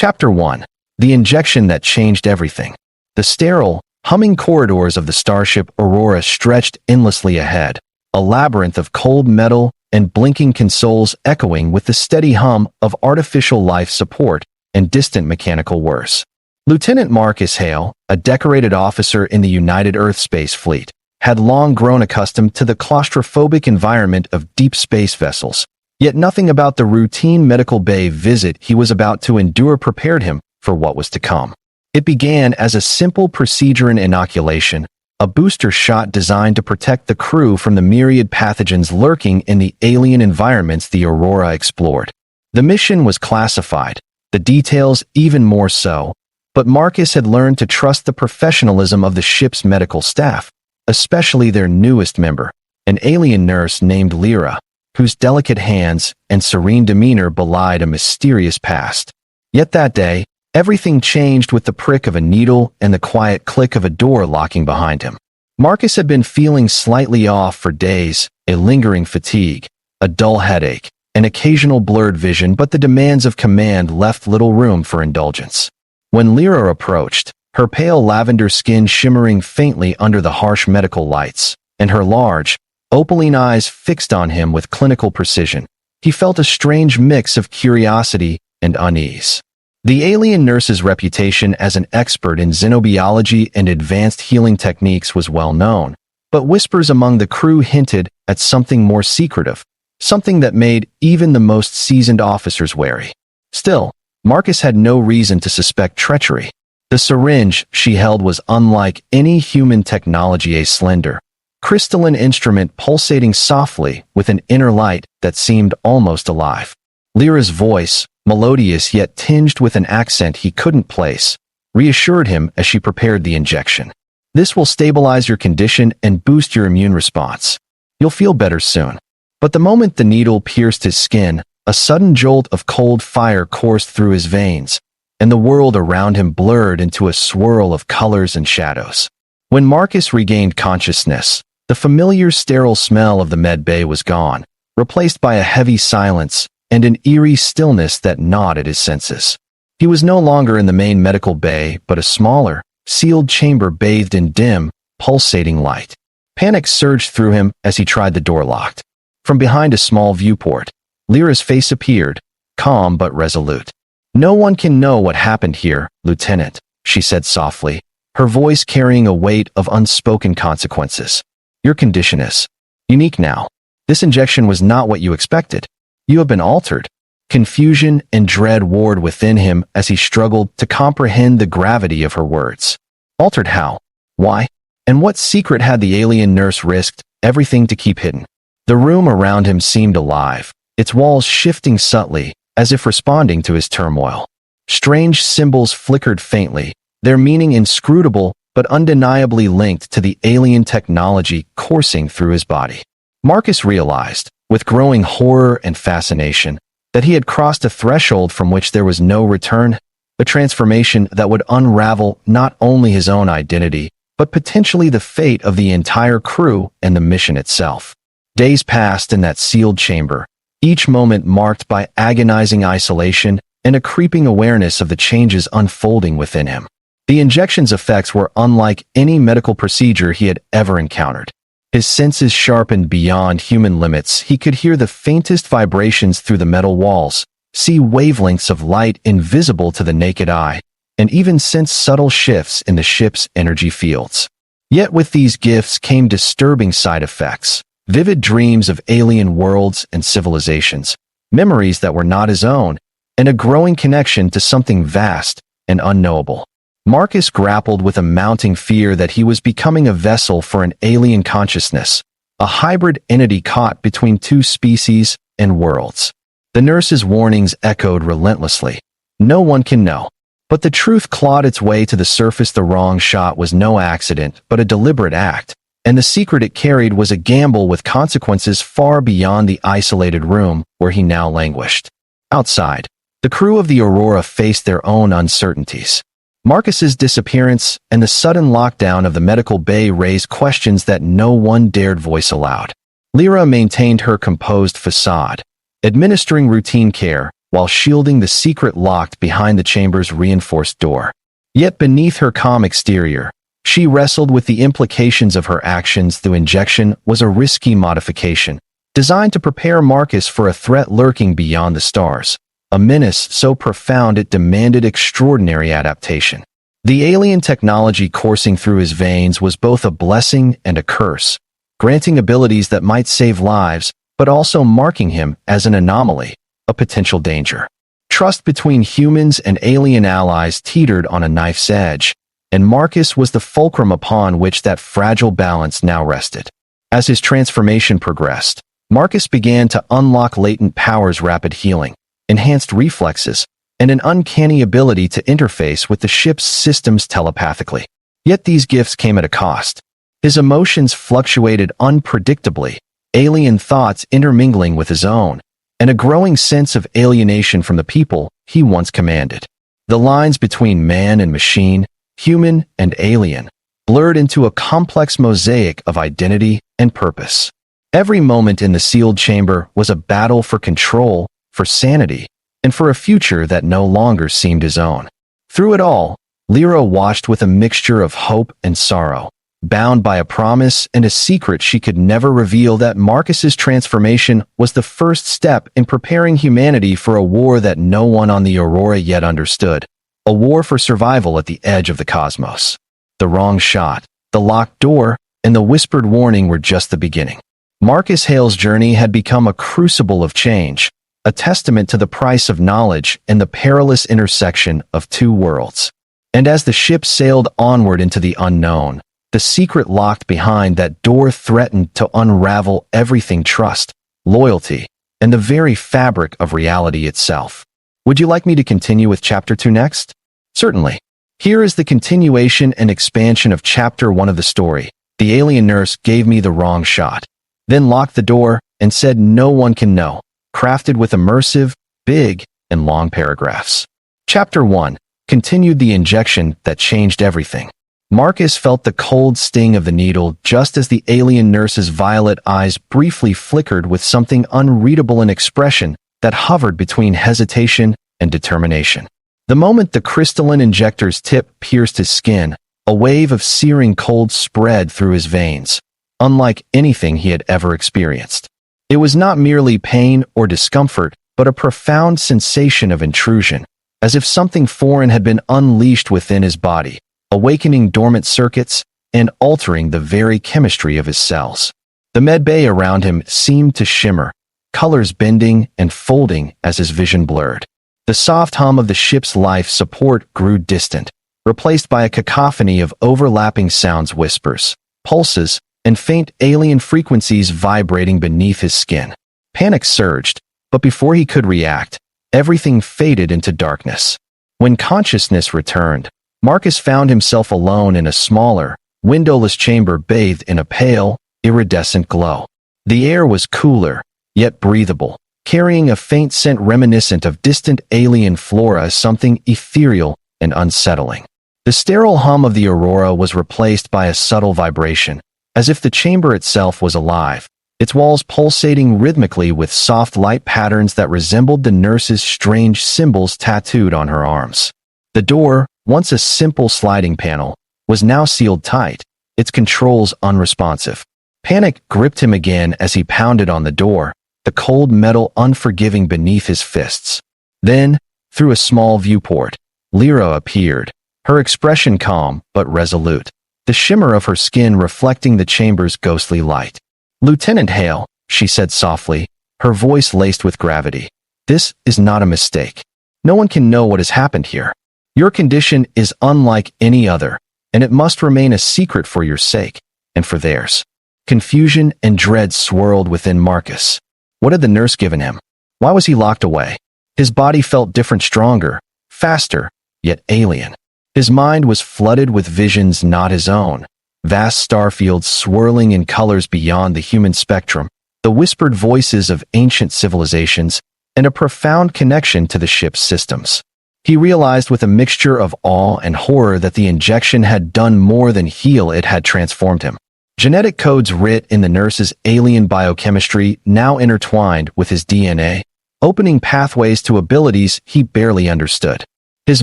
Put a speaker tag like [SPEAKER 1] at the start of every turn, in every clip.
[SPEAKER 1] Chapter 1. The Injection That Changed Everything. The sterile, humming corridors of the starship Aurora stretched endlessly ahead, a labyrinth of cold metal and blinking consoles echoing with the steady hum of artificial life support and distant mechanical whirs. Lieutenant Marcus Hale, a decorated officer in the United Earth Space Fleet, had long grown accustomed to the claustrophobic environment of deep space vessels, yet nothing about the routine medical bay visit he was about to endure prepared him for what was to come. It began as a simple procedure in inoculation, a booster shot designed to protect the crew from the myriad pathogens lurking in the alien environments the Aurora explored. The mission was classified, the details even more so, but Marcus had learned to trust the professionalism of the ship's medical staff, especially their newest member, an alien nurse named Lyra, whose delicate hands and serene demeanor belied a mysterious past. Yet that day, everything changed with the prick of a needle and the quiet click of a door locking behind him. Marcus had been feeling slightly off for days, a lingering fatigue, a dull headache, an occasional blurred vision, but the demands of command left little room for indulgence. When Lyra approached, her pale lavender skin shimmering faintly under the harsh medical lights, and her large, opaline eyes fixed on him with clinical precision, he felt a strange mix of curiosity and unease. The alien nurse's reputation as an expert in xenobiology and advanced healing techniques was well known, but whispers among the crew hinted at something more secretive, something that made even the most seasoned officers wary. Still, Marcus had no reason to suspect treachery. The syringe she held was unlike any human technology, a slender, crystalline instrument pulsating softly with an inner light that seemed almost alive. Lyra's voice, melodious yet tinged with an accent he couldn't place, reassured him as she prepared the injection. "This will stabilize your condition and boost your immune response. You'll feel better soon." But the moment the needle pierced his skin, a sudden jolt of cold fire coursed through his veins, and the world around him blurred into a swirl of colors and shadows. When Marcus regained consciousness, the familiar sterile smell of the med bay was gone, replaced by a heavy silence and an eerie stillness that gnawed at his senses. He was no longer in the main medical bay, but a smaller, sealed chamber bathed in dim, pulsating light. Panic surged through him as he tried the door locked. From behind a small viewport, Lyra's face appeared, calm but resolute. "No one can know what happened here, Lieutenant," she said softly, her voice carrying a weight of unspoken consequences. "Your condition is unique now. This injection was not what you expected. You have been altered." Confusion and dread warred within him as he struggled to comprehend the gravity of her words. Altered how? Why? And what secret had the alien nurse risked everything to keep hidden? The room around him seemed alive, its walls shifting subtly, as if responding to his turmoil. Strange symbols flickered faintly, their meaning inscrutable but undeniably linked to the alien technology coursing through his body. Marcus realized, with growing horror and fascination, that he had crossed a threshold from which there was no return, a transformation that would unravel not only his own identity, but potentially the fate of the entire crew and the mission itself. Days passed in that sealed chamber, each moment marked by agonizing isolation and a creeping awareness of the changes unfolding within him. The injection's effects were unlike any medical procedure he had ever encountered. His senses sharpened beyond human limits. He could hear the faintest vibrations through the metal walls, see wavelengths of light invisible to the naked eye, and even sense subtle shifts in the ship's energy fields. Yet with these gifts came disturbing side effects. Vivid dreams of alien worlds and civilizations, memories that were not his own, and a growing connection to something vast and unknowable. Marcus grappled with a mounting fear that he was becoming a vessel for an alien consciousness, a hybrid entity caught between two species and worlds. The nurse's warnings echoed relentlessly. No one can know. But the truth clawed its way to the surface. The wrong shot was no accident, but a deliberate act. And the secret it carried was a gamble with consequences far beyond the isolated room where he now languished. Outside, the crew of the Aurora faced their own uncertainties. Marcus's disappearance and the sudden lockdown of the medical bay raised questions that no one dared voice aloud. Lyra maintained her composed facade, administering routine care, while shielding the secret locked behind the chamber's reinforced door. Yet beneath her calm exterior, she wrestled with the implications of her actions. The injection was a risky modification, designed to prepare Marcus for a threat lurking beyond the stars, a menace so profound it demanded extraordinary adaptation. The alien technology coursing through his veins was both a blessing and a curse, granting abilities that might save lives, but also marking him as an anomaly, a potential danger. Trust between humans and alien allies teetered on a knife's edge, and Marcus was the fulcrum upon which that fragile balance now rested. As his transformation progressed, Marcus began to unlock latent powers: rapid healing, enhanced reflexes, and an uncanny ability to interface with the ship's systems telepathically. Yet these gifts came at a cost. His emotions fluctuated unpredictably, alien thoughts intermingling with his own, and a growing sense of alienation from the people he once commanded. The lines between man and machine, human and alien, blurred into a complex mosaic of identity and purpose. Every moment in the sealed chamber was a battle for control, for sanity, and for a future that no longer seemed his own. Through it all, Lyra watched with a mixture of hope and sorrow, bound by a promise and a secret she could never reveal: that Marcus's transformation was the first step in preparing humanity for a war that no one on the Aurora yet understood, a war for survival at the edge of the cosmos. The wrong shot, the locked door, and the whispered warning were just the beginning. Marcus Hale's journey had become a crucible of change, a testament to the price of knowledge and the perilous intersection of two worlds. And as the ship sailed onward into the unknown, the secret locked behind that door threatened to unravel everything: trust, loyalty, and the very fabric of reality itself. Would you like me to continue with Chapter 2 next? Certainly. Here is the continuation and expansion of Chapter 1 of the story. The alien nurse gave me the wrong shot, then locked the door and said no one can know, crafted with immersive, big, and long paragraphs. Chapter 1 continued the injection that changed everything. Marcus felt the cold sting of the needle just as the alien nurse's violet eyes briefly flickered with something unreadable in expression that hovered between hesitation and determination. The moment the crystalline injector's tip pierced his skin, a wave of searing cold spread through his veins, unlike anything he had ever experienced. It was not merely pain or discomfort, but a profound sensation of intrusion, as if something foreign had been unleashed within his body, awakening dormant circuits and altering the very chemistry of his cells. The medbay around him seemed to shimmer, colors bending and folding as his vision blurred. The soft hum of the ship's life support grew distant, replaced by a cacophony of overlapping sounds: whispers, pulses, and faint alien frequencies vibrating beneath his skin. Panic surged, but before he could react, everything faded into darkness. When consciousness returned, Marcus found himself alone in a smaller, windowless chamber bathed in a pale, iridescent glow. The air was cooler, yet breathable, carrying a faint scent reminiscent of distant alien flora, something ethereal and unsettling. The sterile hum of the Aurora was replaced by a subtle vibration, as if the chamber itself was alive, its walls pulsating rhythmically with soft light patterns that resembled the nurse's strange symbols tattooed on her arms. The door, once a simple sliding panel, was now sealed tight, its controls unresponsive. Panic gripped him again as he pounded on the door, the cold metal unforgiving beneath his fists. Then, through a small viewport, Lyra appeared, her expression calm but resolute, the shimmer of her skin reflecting the chamber's ghostly light. "Lieutenant Hale," she said softly, her voice laced with gravity, "this is not a mistake. No one can know what has happened here. Your condition is unlike any other, and it must remain a secret for your sake, and for theirs." Confusion and dread swirled within Marcus. What had the nurse given him? Why was he locked away? His body felt different, stronger, faster, yet alien. His mind was flooded with visions not his own, vast starfields swirling in colors beyond the human spectrum, the whispered voices of ancient civilizations, and a profound connection to the ship's systems. He realized with a mixture of awe and horror that the injection had done more than heal, it had transformed him. Genetic codes writ in the nurse's alien biochemistry now intertwined with his DNA, opening pathways to abilities he barely understood. His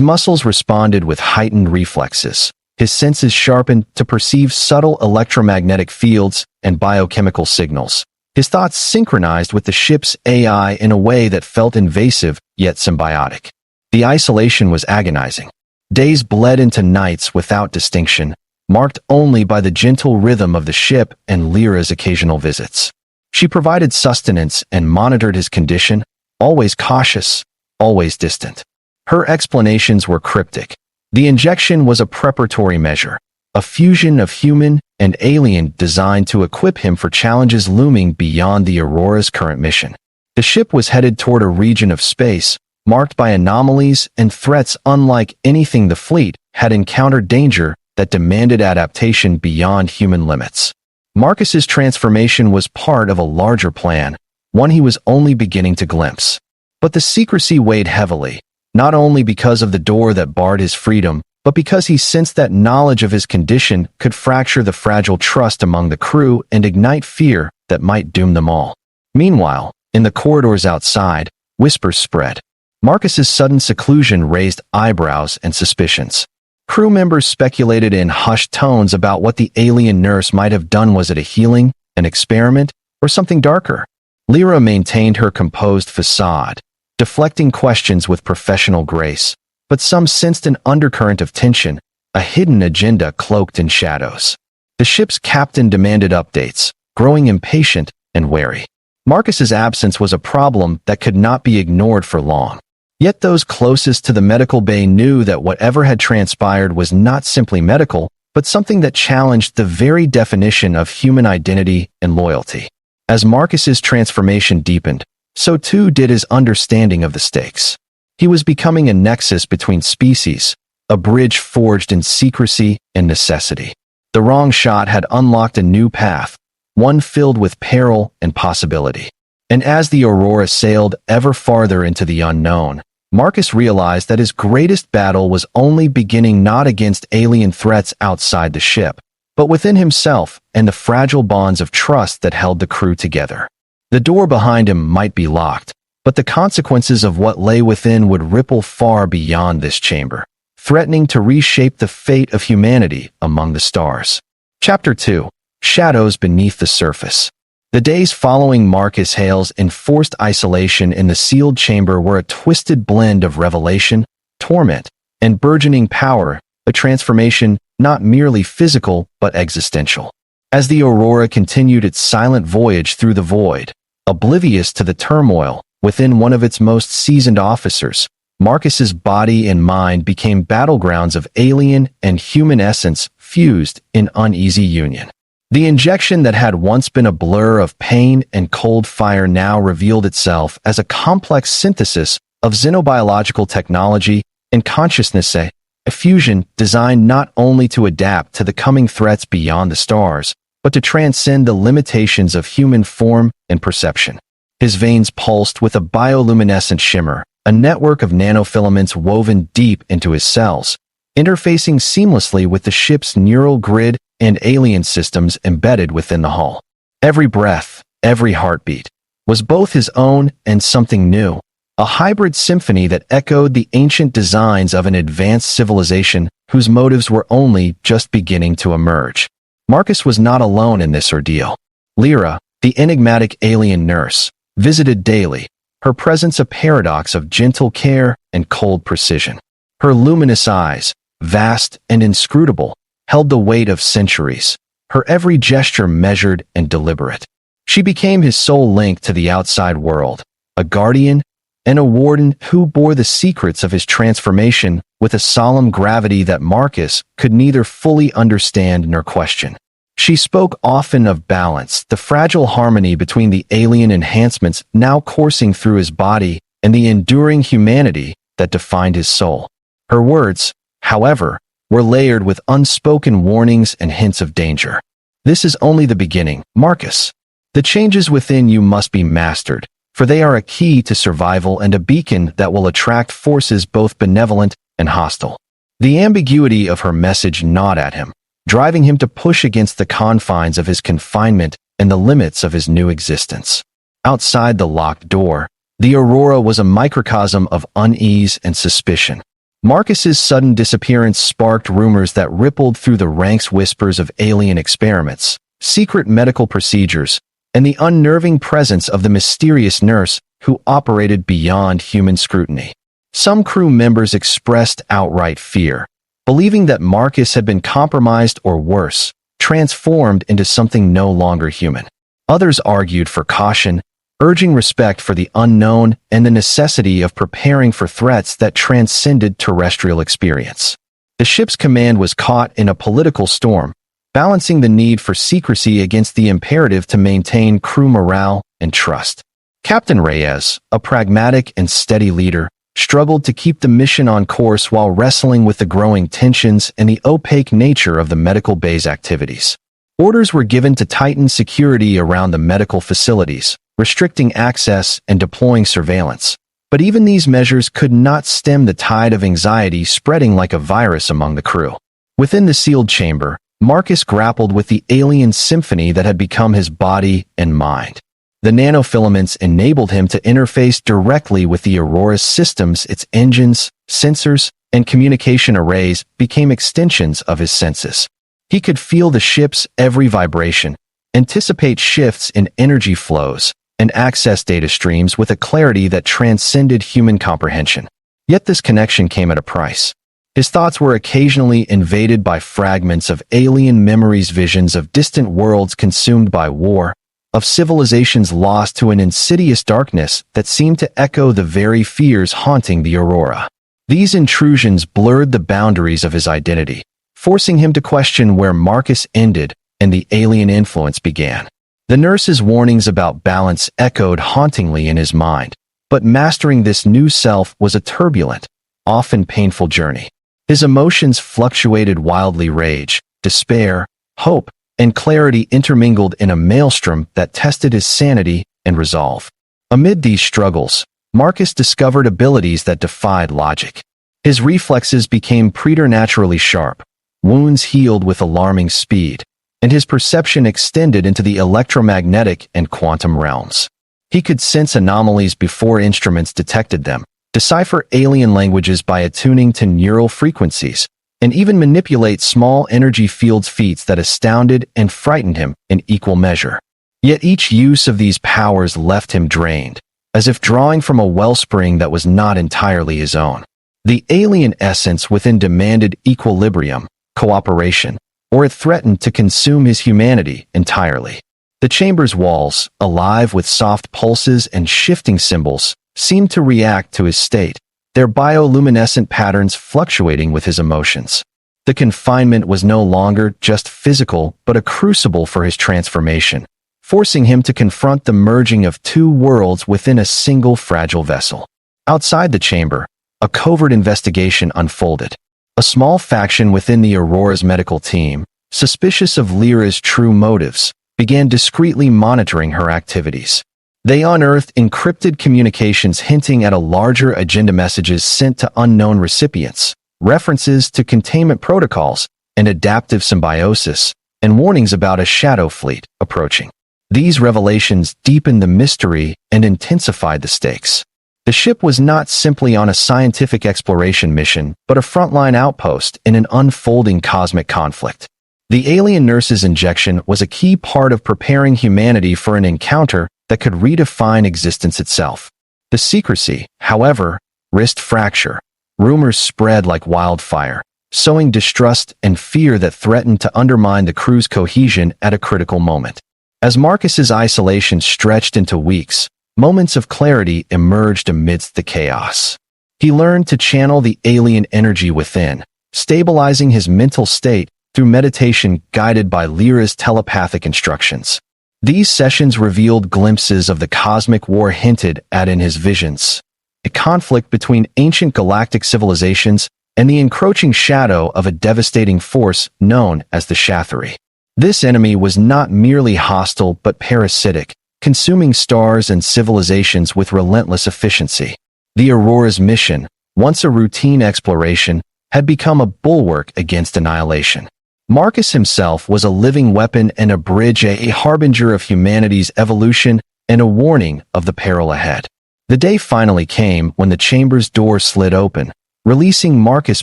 [SPEAKER 1] muscles responded with heightened reflexes, his senses sharpened to perceive subtle electromagnetic fields and biochemical signals. His thoughts synchronized with the ship's AI in a way that felt invasive yet symbiotic. The isolation was agonizing. Days bled into nights without distinction, marked only by the gentle rhythm of the ship and Lyra's occasional visits. She provided sustenance and monitored his condition, always cautious, always distant. Her explanations were cryptic. The injection was a preparatory measure, a fusion of human and alien designed to equip him for challenges looming beyond the Aurora's current mission. The ship was headed toward a region of space, marked by anomalies and threats unlike anything the fleet had encountered, danger that demanded adaptation beyond human limits. Marcus's transformation was part of a larger plan, one he was only beginning to glimpse. But the secrecy weighed heavily, not only because of the door that barred his freedom, but because he sensed that knowledge of his condition could fracture the fragile trust among the crew and ignite fear that might doom them all. Meanwhile, in the corridors outside, whispers spread. Marcus's sudden seclusion raised eyebrows and suspicions. Crew members speculated in hushed tones about what the alien nurse might have done. Was it a healing, an experiment, or something darker? Lyra maintained her composed facade, deflecting questions with professional grace, but some sensed an undercurrent of tension, a hidden agenda cloaked in shadows. The ship's captain demanded updates, growing impatient and wary. Marcus's absence was a problem that could not be ignored for long. Yet those closest to the medical bay knew that whatever had transpired was not simply medical, but something that challenged the very definition of human identity and loyalty. As Marcus's transformation deepened, so too did his understanding of the stakes. He was becoming a nexus between species, a bridge forged in secrecy and necessity. The wrong shot had unlocked a new path, one filled with peril and possibility. And as the Aurora sailed ever farther into the unknown, Marcus realized that his greatest battle was only beginning, not against alien threats outside the ship, but within himself and the fragile bonds of trust that held the crew together. The door behind him might be locked, but the consequences of what lay within would ripple far beyond this chamber, threatening to reshape the fate of humanity among the stars. Chapter 2: Shadows Beneath the Surface. The days following Marcus Hale's enforced isolation in the sealed chamber were a twisted blend of revelation, torment, and burgeoning power, a transformation not merely physical but existential. As the Aurora continued its silent voyage through the void, oblivious to the turmoil within one of its most seasoned officers, Marcus's body and mind became battlegrounds of alien and human essence fused in uneasy union. The injection that had once been a blur of pain and cold fire now revealed itself as a complex synthesis of xenobiological technology and consciousness, a fusion designed not only to adapt to the coming threats beyond the stars, but to transcend the limitations of human form and perception. His veins pulsed with a bioluminescent shimmer, a network of nanofilaments woven deep into his cells, interfacing seamlessly with the ship's neural grid and alien systems embedded within the hull. Every breath, every heartbeat, was both his own and something new, a hybrid symphony that echoed the ancient designs of an advanced civilization whose motives were only just beginning to emerge. Marcus was not alone in this ordeal. Lyra, the enigmatic alien nurse, visited daily, her presence a paradox of gentle care and cold precision. Her luminous eyes, vast and inscrutable, held the weight of centuries, her every gesture measured and deliberate. She became his sole link to the outside world, a guardian and a warden who bore the secrets of his transformation with a solemn gravity that Marcus could neither fully understand nor question. She spoke often of balance, the fragile harmony between the alien enhancements now coursing through his body and the enduring humanity that defined his soul. Her words, however, were layered with unspoken warnings and hints of danger. This is only the beginning, Marcus. The changes within you must be mastered, for they are a key to survival and a beacon that will attract forces both benevolent and hostile. The ambiguity of her message gnawed at him, driving him to push against the confines of his confinement and the limits of his new existence. Outside the locked door, The Aurora was a microcosm of unease and suspicion. Marcus's sudden disappearance sparked rumors that rippled through the ranks, whispers of alien experiments, secret medical procedures, and the unnerving presence of the mysterious nurse who operated beyond human scrutiny. Some crew members expressed outright fear, believing that Marcus had been compromised or worse, transformed into something no longer human. Others argued for caution, urging respect for the unknown and the necessity of preparing for threats that transcended terrestrial experience. The ship's command was caught in a political storm, balancing the need for secrecy against the imperative to maintain crew morale and trust. Captain Reyes, a pragmatic and steady leader, struggled to keep the mission on course while wrestling with the growing tensions and the opaque nature of the medical bay's activities. Orders were given to tighten security around the medical facilities, restricting access and deploying surveillance. But even these measures could not stem the tide of anxiety spreading like a virus among the crew. Within the sealed chamber, Marcus grappled with the alien symphony that had become his body and mind. The nanofilaments enabled him to interface directly with the Aurora's systems. Its engines, sensors, and communication arrays became extensions of his senses. He could feel the ship's every vibration, anticipate shifts in energy flows, and access data streams with a clarity that transcended human comprehension. Yet this connection came at a price. His thoughts were occasionally invaded by fragments of alien memories, visions of distant worlds consumed by war, of civilizations lost to an insidious darkness that seemed to echo the very fears haunting the Aurora. These intrusions blurred the boundaries of his identity, forcing him to question where Marcus ended and the alien influence began. The nurse's warnings about balance echoed hauntingly in his mind, but mastering this new self was a turbulent, often painful journey. His emotions fluctuated wildly: rage, despair, hope, and clarity intermingled in a maelstrom that tested his sanity and resolve. Amid these struggles, Marcus discovered abilities that defied logic. His reflexes became preternaturally sharp, wounds healed with alarming speed, and his perception extended into the electromagnetic and quantum realms. He could sense anomalies before instruments detected them, decipher alien languages by attuning to neural frequencies, and even manipulate small energy fields, feats that astounded and frightened him in equal measure. Yet each use of these powers left him drained, as if drawing from a wellspring that was not entirely his own. The alien essence within demanded equilibrium, cooperation, or it threatened to consume his humanity entirely. The chamber's walls, alive with soft pulses and shifting symbols, seemed to react to his state, their bioluminescent patterns fluctuating with his emotions. The confinement was no longer just physical, but a crucible for his transformation, forcing him to confront the merging of two worlds within a single fragile vessel. Outside the chamber, a covert investigation unfolded. A small faction within the Aurora's medical team, suspicious of Lyra's true motives, began discreetly monitoring her activities. They unearthed encrypted communications hinting at a larger agenda, messages sent to unknown recipients, references to containment protocols and adaptive symbiosis, and warnings about a shadow fleet approaching. These revelations deepened the mystery and intensified the stakes. The ship was not simply on a scientific exploration mission, but a frontline outpost in an unfolding cosmic conflict. The alien nurse's injection was a key part of preparing humanity for an encounter that could redefine existence itself. The secrecy, however, risked fracture. Rumors spread like wildfire, sowing distrust and fear that threatened to undermine the crew's cohesion at a critical moment. As Marcus's isolation stretched into weeks, moments of clarity emerged amidst the chaos. He learned to channel the alien energy within, stabilizing his mental state through meditation guided by Lyra's telepathic instructions. These sessions revealed glimpses of the cosmic war hinted at in his visions, a conflict between ancient galactic civilizations and the encroaching shadow of a devastating force known as the Shathari. This enemy was not merely hostile but parasitic, consuming stars and civilizations with relentless efficiency. The Aurora's mission, once a routine exploration, had become a bulwark against annihilation. Marcus himself was a living weapon and a bridge, a harbinger of humanity's evolution and a warning of the peril ahead. The day finally came when the chamber's door slid open, releasing Marcus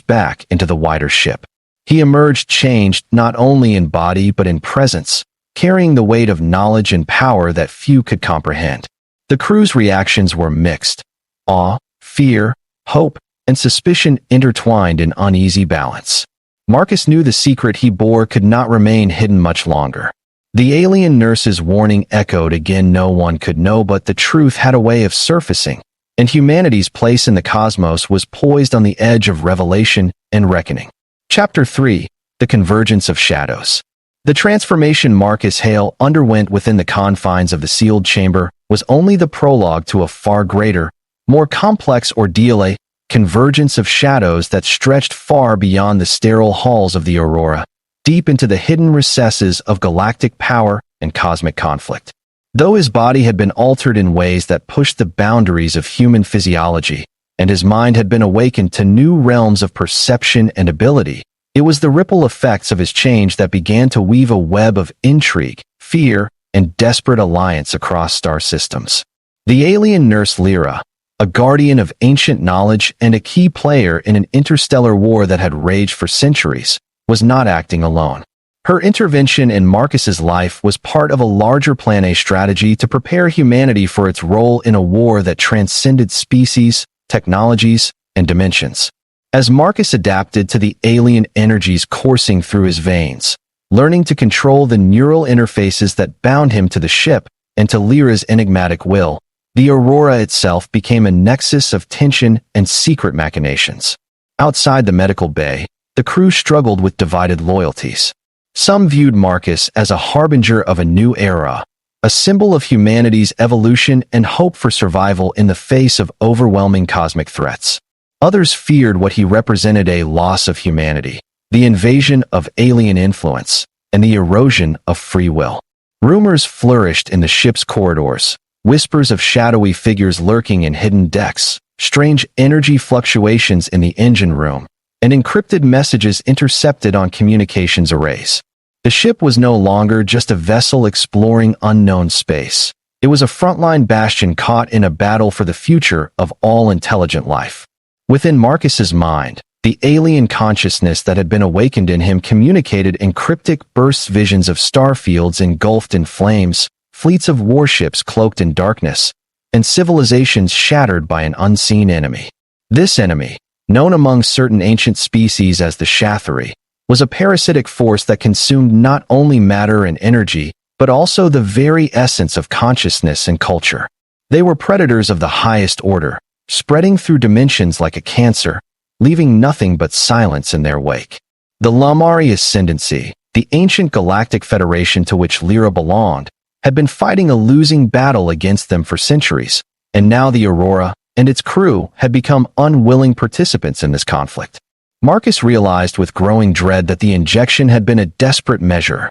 [SPEAKER 1] back into the wider ship. He emerged changed not only in body but in presence, carrying the weight of knowledge and power that few could comprehend. The crew's reactions were mixed. Awe, fear, hope, and suspicion intertwined in uneasy balance. Marcus knew the secret he bore could not remain hidden much longer. The alien nurse's warning echoed again. No one could know, but the truth had a way of surfacing, and humanity's place in the cosmos was poised on the edge of revelation and reckoning. Chapter 3: The Convergence of Shadows. The transformation Marcus Hale underwent within the confines of the sealed chamber was only the prologue to a far greater, more complex ordeal, a convergence of shadows that stretched far beyond the sterile halls of the Aurora, deep into the hidden recesses of galactic power and cosmic conflict. Though his body had been altered in ways that pushed the boundaries of human physiology, and his mind had been awakened to new realms of perception and ability, it was the ripple effects of his change that began to weave a web of intrigue, fear, and desperate alliance across star systems. The alien nurse Lyra, a guardian of ancient knowledge and a key player in an interstellar war that had raged for centuries, was not acting alone. Her intervention in Marcus's life was part of a larger plan, a strategy to prepare humanity for its role in a war that transcended species, technologies, and dimensions. As Marcus adapted to the alien energies coursing through his veins, learning to control the neural interfaces that bound him to the ship and to Lyra's enigmatic will, the Aurora itself became a nexus of tension and secret machinations. Outside the medical bay, the crew struggled with divided loyalties. Some viewed Marcus as a harbinger of a new era, a symbol of humanity's evolution and hope for survival in the face of overwhelming cosmic threats. Others feared what he represented: a loss of humanity, the invasion of alien influence, and the erosion of free will. Rumors flourished in the ship's corridors, whispers of shadowy figures lurking in hidden decks, strange energy fluctuations in the engine room, and encrypted messages intercepted on communications arrays. The ship was no longer just a vessel exploring unknown space. It was a frontline bastion caught in a battle for the future of all intelligent life. Within Marcus's mind, the alien consciousness that had been awakened in him communicated in cryptic bursts, visions of starfields engulfed in flames, fleets of warships cloaked in darkness, and civilizations shattered by an unseen enemy. This enemy, known among certain ancient species as the Shathari, was a parasitic force that consumed not only matter and energy, but also the very essence of consciousness and culture. They were predators of the highest order, spreading through dimensions like a cancer, leaving nothing but silence in their wake. The Lamari Ascendancy, the ancient galactic federation to which Lyra belonged, had been fighting a losing battle against them for centuries, and now the Aurora and its crew had become unwilling participants in this conflict. Marcus realized with growing dread that the injection had been a desperate measure,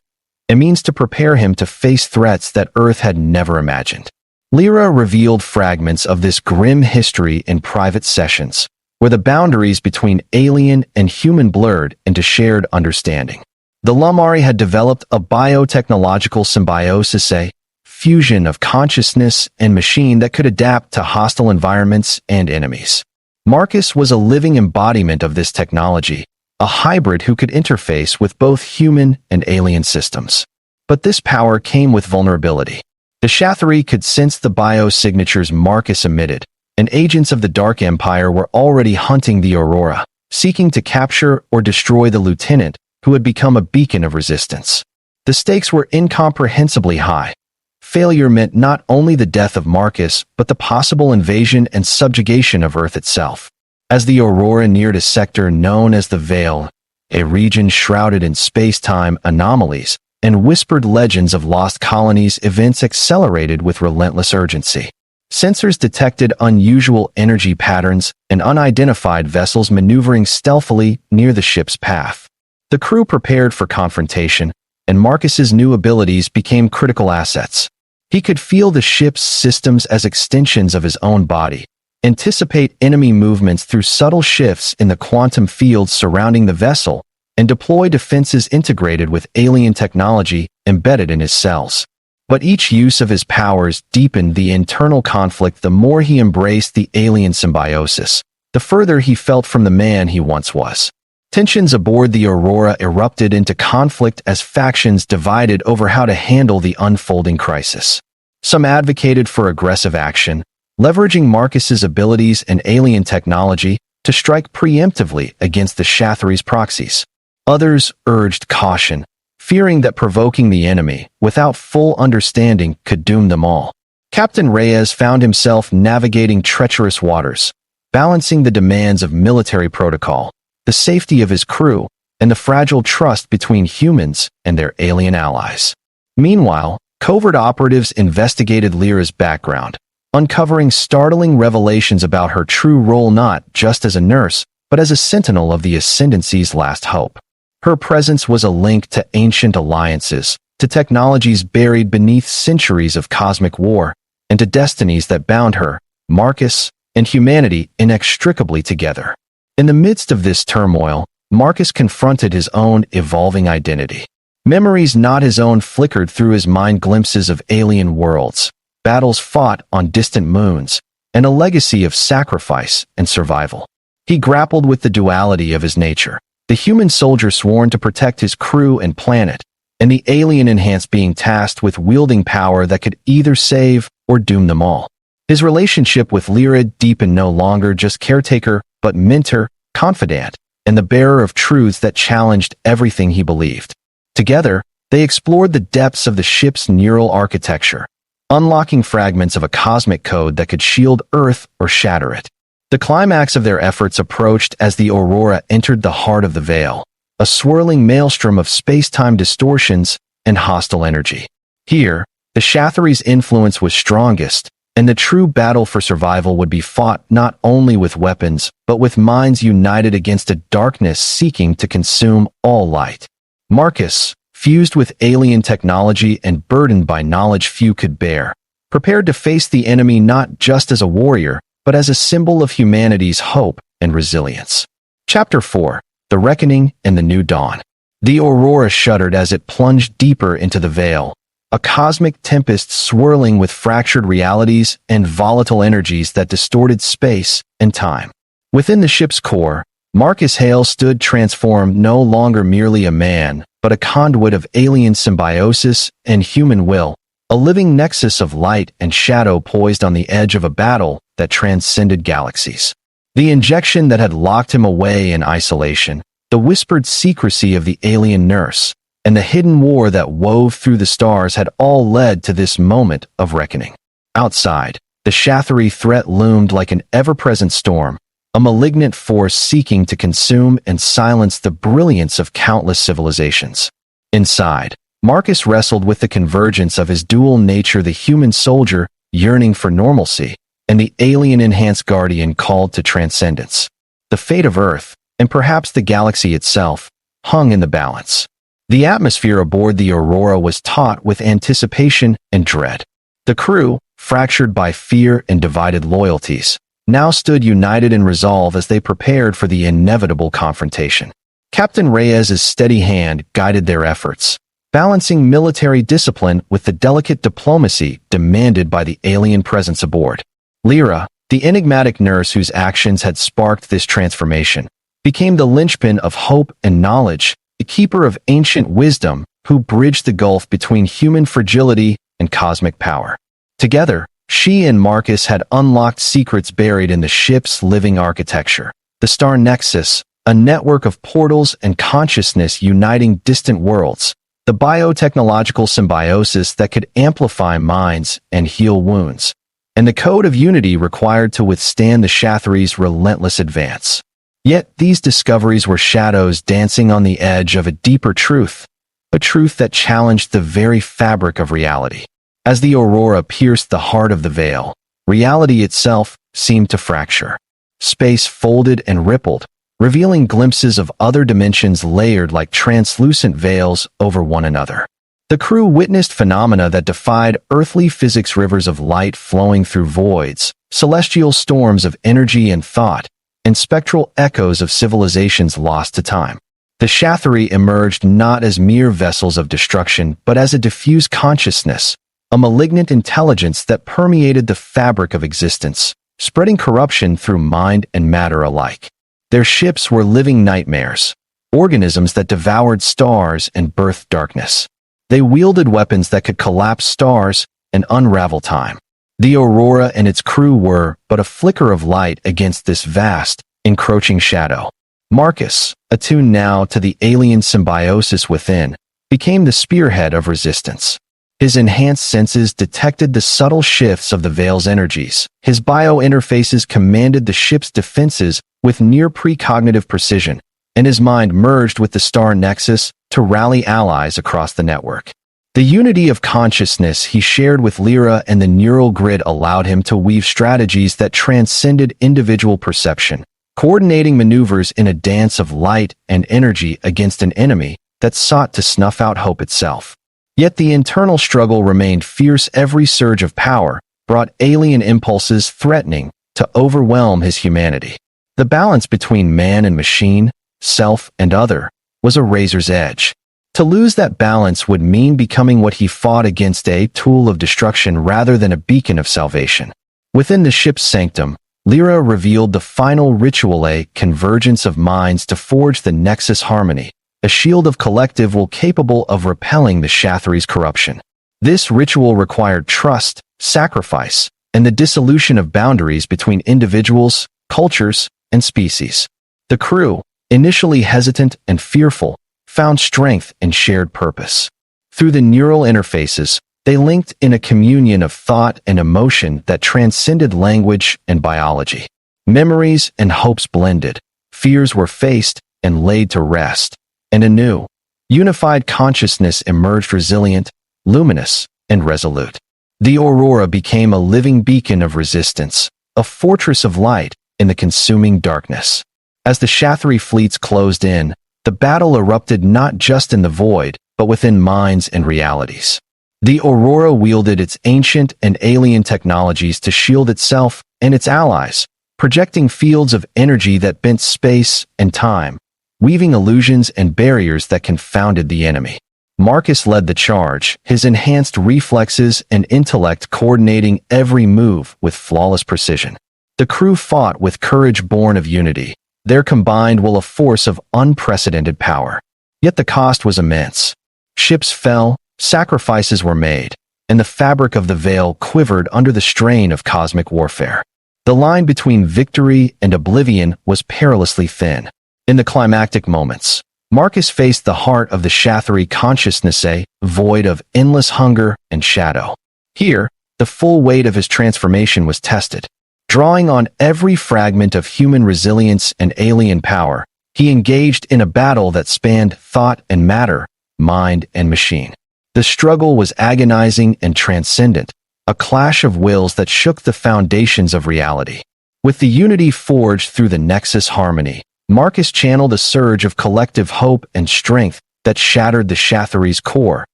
[SPEAKER 1] a means to prepare him to face threats that Earth had never imagined. Lyra revealed fragments of this grim history in private sessions, where the boundaries between alien and human blurred into shared understanding. The Lamari had developed a biotechnological symbiosis, a fusion of consciousness and machine that could adapt to hostile environments and enemies. Marcus was a living embodiment of this technology, a hybrid who could interface with both human and alien systems. But this power came with vulnerability. The Shathari could sense the biosignatures Marcus emitted, and agents of the Dark Empire were already hunting the Aurora, seeking to capture or destroy the lieutenant who had become a beacon of resistance. The stakes were incomprehensibly high. Failure meant not only the death of Marcus, but the possible invasion and subjugation of Earth itself. As the Aurora neared a sector known as the Veil, a region shrouded in space-time anomalies and whispered legends of lost colonies, events accelerated with relentless urgency. Sensors detected unusual energy patterns and unidentified vessels maneuvering stealthily near the ship's path. The crew prepared for confrontation, and Marcus's new abilities became critical assets. He could feel the ship's systems as extensions of his own body, anticipate enemy movements through subtle shifts in the quantum fields surrounding the vessel, and deploy defenses integrated with alien technology embedded in his cells. But each use of his powers deepened the internal conflict. The more he embraced the alien symbiosis, the further he felt from the man he once was. Tensions aboard the Aurora erupted into conflict as factions divided over how to handle the unfolding crisis. Some advocated for aggressive action, leveraging Marcus's abilities and alien technology to strike preemptively against the Shathri's proxies. Others urged caution, fearing that provoking the enemy without full understanding could doom them all. Captain Reyes found himself navigating treacherous waters, balancing the demands of military protocol, the safety of his crew, and the fragile trust between humans and their alien allies. Meanwhile, covert operatives investigated Lyra's background, uncovering startling revelations about her true role not just as a nurse, but as a sentinel of the Ascendancy's last hope. Her presence was a link to ancient alliances, to technologies buried beneath centuries of cosmic war, and to destinies that bound her, Marcus, and humanity inextricably together. In the midst of this turmoil, Marcus confronted his own evolving identity. Memories not his own flickered through his mind, glimpses of alien worlds, battles fought on distant moons, and a legacy of sacrifice and survival. He grappled with the duality of his nature, the human soldier sworn to protect his crew and planet, and the alien enhanced being tasked with wielding power that could either save or doom them all. His relationship with Lyra deepened, no longer just caretaker, but mentor, confidant, and the bearer of truths that challenged everything he believed. Together, they explored the depths of the ship's neural architecture, unlocking fragments of a cosmic code that could shield Earth or shatter it. The climax of their efforts approached as the Aurora entered the heart of the Veil, a swirling maelstrom of space-time distortions and hostile energy. Here, the Shathri's influence was strongest, and the true battle for survival would be fought not only with weapons, but with minds united against a darkness seeking to consume all light. Marcus, fused with alien technology and burdened by knowledge few could bear, prepared to face the enemy not just as a warrior, but as a symbol of humanity's hope and resilience. Chapter 4: The Reckoning and the New Dawn. The Aurora shuddered as it plunged deeper into the Veil, a cosmic tempest swirling with fractured realities and volatile energies that distorted space and time. Within the ship's core, Marcus Hale stood transformed, no longer merely a man, but a conduit of alien symbiosis and human will, a living nexus of light and shadow poised on the edge of a battle that transcended galaxies. The injection that had locked him away in isolation, the whispered secrecy of the alien nurse, and the hidden war that wove through the stars had all led to this moment of reckoning. Outside, the Shathri threat loomed like an ever-present storm, a malignant force seeking to consume and silence the brilliance of countless civilizations. Inside, Marcus wrestled with the convergence of his dual nature, the human soldier yearning for normalcy, and the alien-enhanced guardian called to transcendence. The fate of Earth, and perhaps the galaxy itself, hung in the balance. The atmosphere aboard the Aurora was taut with anticipation and dread. The crew, fractured by fear and divided loyalties, now stood united in resolve as they prepared for the inevitable confrontation. Captain Reyes's steady hand guided their efforts, balancing military discipline with the delicate diplomacy demanded by the alien presence aboard. Lyra, the enigmatic nurse whose actions had sparked this transformation, became the linchpin of hope and knowledge, the keeper of ancient wisdom who bridged the gulf between human fragility and cosmic power. Together, she and Marcus had unlocked secrets buried in the ship's living architecture, the Star Nexus, a network of portals and consciousness uniting distant worlds, the biotechnological symbiosis that could amplify minds and heal wounds, and the code of unity required to withstand the Shathri's relentless advance. Yet these discoveries were shadows dancing on the edge of a deeper truth, a truth that challenged the very fabric of reality. As the Aurora pierced the heart of the Veil, reality itself seemed to fracture. Space folded and rippled, revealing glimpses of other dimensions layered like translucent veils over one another. The crew witnessed phenomena that defied earthly physics, rivers of light flowing through voids, celestial storms of energy and thought, and spectral echoes of civilizations lost to time. The Shathri emerged not as mere vessels of destruction, but as a diffuse consciousness, a malignant intelligence that permeated the fabric of existence, spreading corruption through mind and matter alike. Their ships were living nightmares, organisms that devoured stars and birthed darkness. They wielded weapons that could collapse stars and unravel time. The Aurora and its crew were but a flicker of light against this vast, encroaching shadow. Marcus, attuned now to the alien symbiosis within, became the spearhead of resistance. His enhanced senses detected the subtle shifts of the Veil's energies. His bio-interfaces commanded the ship's defenses with near precognitive precision, and his mind merged with the star nexus to rally allies across the network. The unity of consciousness he shared with Lyra and the neural grid allowed him to weave strategies that transcended individual perception, coordinating maneuvers in a dance of light and energy against an enemy that sought to snuff out hope itself. Yet the internal struggle remained fierce. Every surge of power brought alien impulses threatening to overwhelm his humanity. The balance between man and machine, self and other, was a razor's edge. To lose that balance would mean becoming what he fought against, a tool of destruction rather than a beacon of salvation. Within the ship's sanctum, Lyra revealed the final ritual, a convergence of minds to forge the Nexus harmony, a shield of collective will capable of repelling the Shathri's corruption. This ritual required trust, sacrifice, and the dissolution of boundaries between individuals, cultures, and species. The crew, initially hesitant and fearful, found strength in shared purpose. Through the neural interfaces, they linked in a communion of thought and emotion that transcended language and biology. Memories and hopes blended, fears were faced and laid to rest, and a new, unified consciousness emerged, resilient, luminous, and resolute. The Aurora became a living beacon of resistance, a fortress of light in the consuming darkness. As the Shathri fleets closed in, the battle erupted not just in the void, but within minds and realities. The Aurora wielded its ancient and alien technologies to shield itself and its allies, projecting fields of energy that bent space and time, weaving illusions and barriers that confounded the enemy. Marcus led the charge, his enhanced reflexes and intellect coordinating every move with flawless precision. The crew fought with courage born of unity, their combined will a force of unprecedented power. Yet the cost was immense. Ships fell, sacrifices were made, and the fabric of the Veil quivered under the strain of cosmic warfare. The line between victory and oblivion was perilously thin. In the climactic moments, Marcus faced the heart of the Shathri consciousness, a void of endless hunger and shadow. Here, the full weight of his transformation was tested. Drawing on every fragment of human resilience and alien power, he engaged in a battle that spanned thought and matter, mind and machine. The struggle was agonizing and transcendent, a clash of wills that shook the foundations of reality. With the unity forged through the Nexus harmony, Marcus channeled a surge of collective hope and strength that shattered the Shathri's core,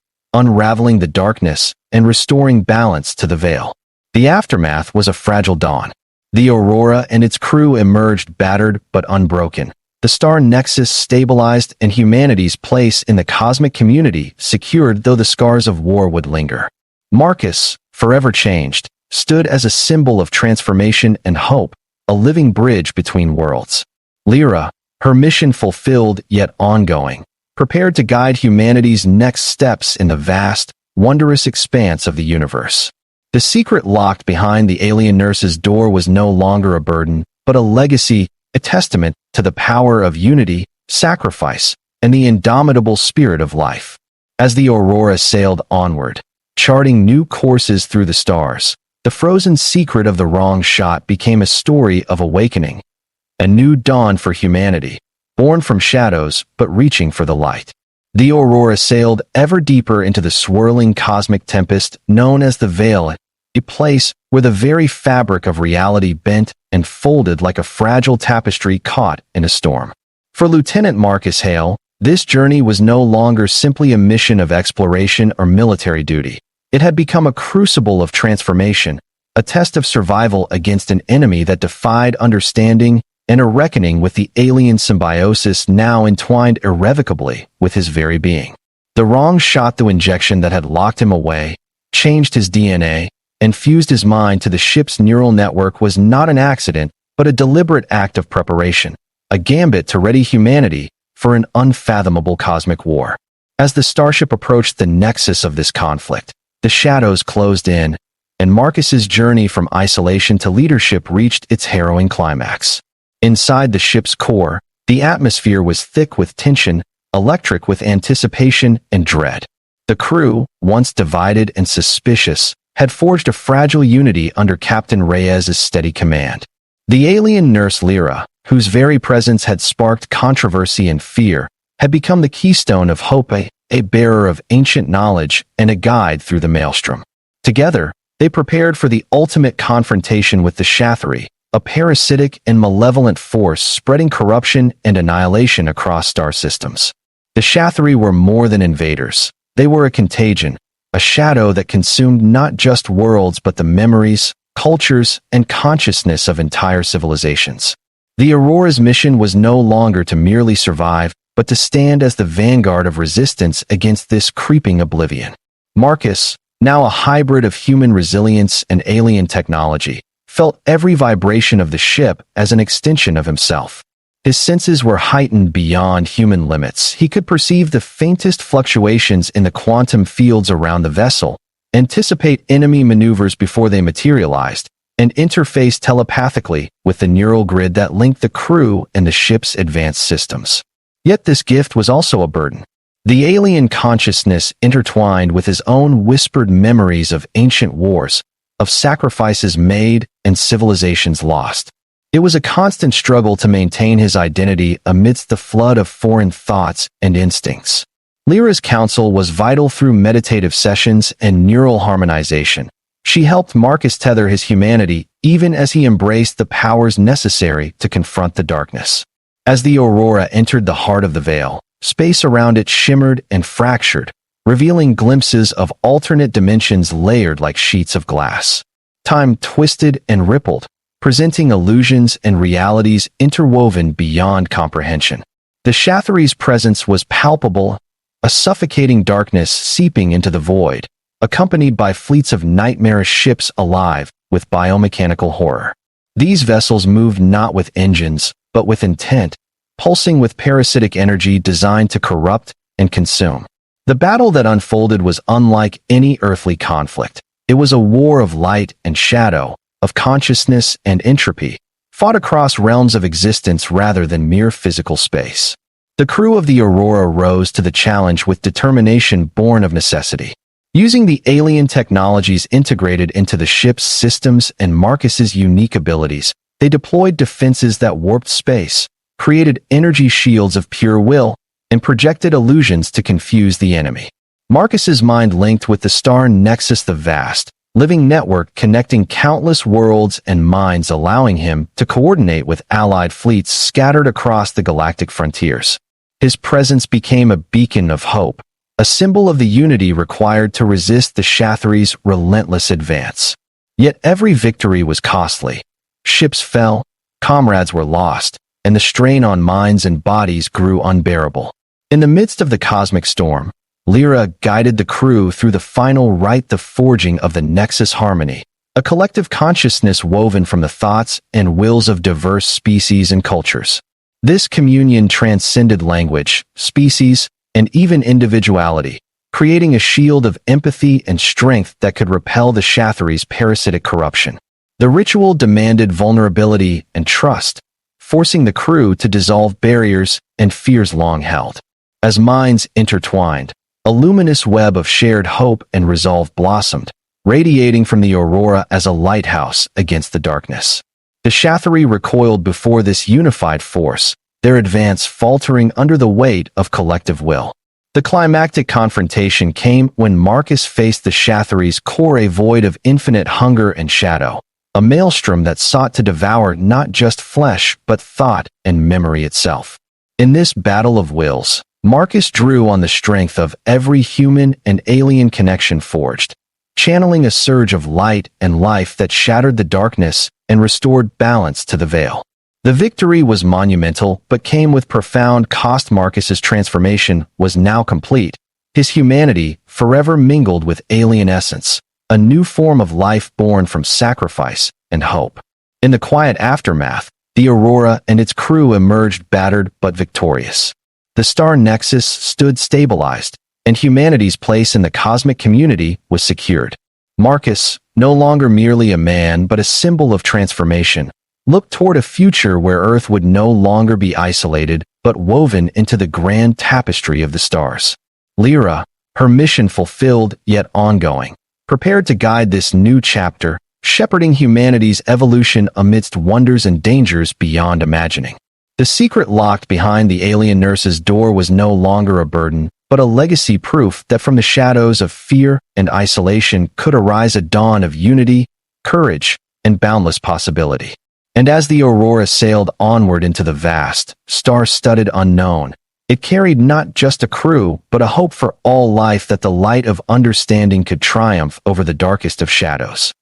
[SPEAKER 1] unraveling the darkness and restoring balance to the Veil. The aftermath was a fragile dawn. The Aurora and its crew emerged battered but unbroken. The star nexus stabilized and humanity's place in the cosmic community secured, though the scars of war would linger. Marcus, forever changed, stood as a symbol of transformation and hope, a living bridge between worlds. Lyra, her mission fulfilled yet ongoing, prepared to guide humanity's next steps in the vast, wondrous expanse of the universe. The secret locked behind the alien nurse's door was no longer a burden, but a legacy, a testament to the power of unity, sacrifice, and the indomitable spirit of life. As the Aurora sailed onward, charting new courses through the stars, the frozen secret of the wrong shot became a story of awakening, a new dawn for humanity, born from shadows but reaching for the light. The Aurora sailed ever deeper into the swirling cosmic tempest known as the Veil, a place where the very fabric of reality bent and folded like a fragile tapestry caught in a storm. For Lieutenant Marcus Hale, this journey was no longer simply a mission of exploration or military duty. It had become a crucible of transformation, a test of survival against an enemy that defied understanding, and a reckoning with the alien symbiosis now entwined irrevocably with his very being. The wrong shot, the injection that had locked him away, changed his DNA, and fused his mind to the ship's neural network was not an accident, but a deliberate act of preparation, a gambit to ready humanity for an unfathomable cosmic war. As the starship approached the nexus of this conflict, the shadows closed in, and Marcus's journey from isolation to leadership reached its harrowing climax. Inside the ship's core, the atmosphere was thick with tension, electric with anticipation and dread. The crew, once divided and suspicious, had forged a fragile unity under Captain Reyes's steady command. The alien nurse Lyra, whose very presence had sparked controversy and fear, had become the keystone of hope, a bearer of ancient knowledge and a guide through the maelstrom. Together, they prepared for the ultimate confrontation with the Shathri, a parasitic and malevolent force spreading corruption and annihilation across star systems. The Shathri were more than invaders. They were a contagion, a shadow that consumed not just worlds but the memories, cultures, and consciousness of entire civilizations. The Aurora's mission was no longer to merely survive, but to stand as the vanguard of resistance against this creeping oblivion. Marcus, now a hybrid of human resilience and alien technology, felt every vibration of the ship as an extension of himself. His senses were heightened beyond human limits. He could perceive the faintest fluctuations in the quantum fields around the vessel, anticipate enemy maneuvers before they materialized, and interface telepathically with the neural grid that linked the crew and the ship's advanced systems. Yet this gift was also a burden. The alien consciousness intertwined with his own whispered memories of ancient wars, of sacrifices made and civilizations lost. It was a constant struggle to maintain his identity amidst the flood of foreign thoughts and instincts. Lyra's counsel was vital through meditative sessions and neural harmonization. She helped Marcus tether his humanity even as he embraced the powers necessary to confront the darkness. As the Aurora entered the heart of the veil, space around it shimmered and fractured, revealing glimpses of alternate dimensions layered like sheets of glass. Time twisted and rippled, presenting illusions and realities interwoven beyond comprehension. The Shathri's presence was palpable, a suffocating darkness seeping into the void, accompanied by fleets of nightmarish ships alive with biomechanical horror. These vessels moved not with engines, but with intent, pulsing with parasitic energy designed to corrupt and consume. The battle that unfolded was unlike any earthly conflict. It was a war of light and shadow, of consciousness and entropy, fought across realms of existence rather than mere physical space. The crew of the Aurora rose to the challenge with determination born of necessity. Using the alien technologies integrated into the ship's systems and Marcus's unique abilities, they deployed defenses that warped space, created energy shields of pure will, and projected illusions to confuse the enemy. Marcus's mind linked with the star nexus, the vast, living network connecting countless worlds and minds, allowing him to coordinate with allied fleets scattered across the galactic frontiers. His presence became a beacon of hope, a symbol of the unity required to resist the Shathri's relentless advance. Yet every victory was costly. Ships fell, comrades were lost, and the strain on minds and bodies grew unbearable. In the midst of the cosmic storm, Lyra guided the crew through the final rite, the forging of the Nexus Harmony, a collective consciousness woven from the thoughts and wills of diverse species and cultures. This communion transcended language, species, and even individuality, creating a shield of empathy and strength that could repel the Shathri's parasitic corruption. The ritual demanded vulnerability and trust, forcing the crew to dissolve barriers and fears long held. As minds intertwined, a luminous web of shared hope and resolve blossomed, radiating from the Aurora as a lighthouse against the darkness. The Shathri recoiled before this unified force, their advance faltering under the weight of collective will. The climactic confrontation came when Marcus faced the Shathri's core, a void of infinite hunger and shadow, a maelstrom that sought to devour not just flesh but thought and memory itself. In this battle of wills, Marcus drew on the strength of every human and alien connection forged, channeling a surge of light and life that shattered the darkness and restored balance to the veil. The victory was monumental but came with profound cost. Marcus's transformation was now complete, his humanity forever mingled with alien essence, a new form of life born from sacrifice and hope. In the quiet aftermath, the Aurora and its crew emerged battered but victorious. The star nexus stood stabilized, and humanity's place in the cosmic community was secured. Marcus, no longer merely a man but a symbol of transformation, looked toward a future where Earth would no longer be isolated but woven into the grand tapestry of the stars. Lyra, her mission fulfilled yet ongoing, prepared to guide this new chapter, shepherding humanity's evolution amidst wonders and dangers beyond imagining. The secret locked behind the alien nurse's door was no longer a burden, but a legacy proof that from the shadows of fear and isolation could arise a dawn of unity, courage, and boundless possibility. And as the Aurora sailed onward into the vast, star-studded unknown, it carried not just a crew, but a hope for all life that the light of understanding could triumph over the darkest of shadows.